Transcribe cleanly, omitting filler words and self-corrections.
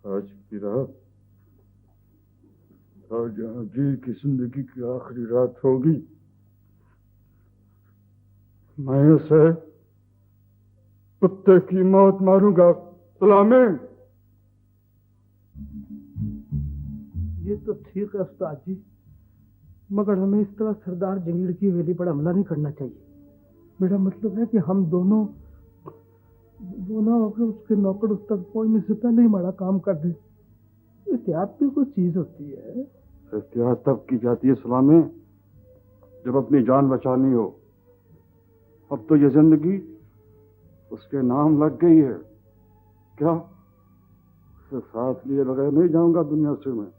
आज की रात जहांगीर की जिंदगी की आखिरी रात होगी। मैं उसे कुत्ते की मौत मारूंगा। सलामे। ये तो ठीक है उस्ताद जी, मगर हमें इस तरह सरदार जंगीर की हवेली पर हमला नहीं करना चाहिए। मेरा मतलब है कि हम दोनों होकर उसके नौकर उस तक पहुंचने से पहले ही हमारा काम कर दे। एहतियात भी कोई चीज होती है। एहतियात तब की जाती है सलामे जब अपनी जान बचानी हो। अब तो ये जिंदगी उसके नाम लग गई है। क्या उसे साथ लिए बगैर नहीं जाऊंगा दुनिया से मैं।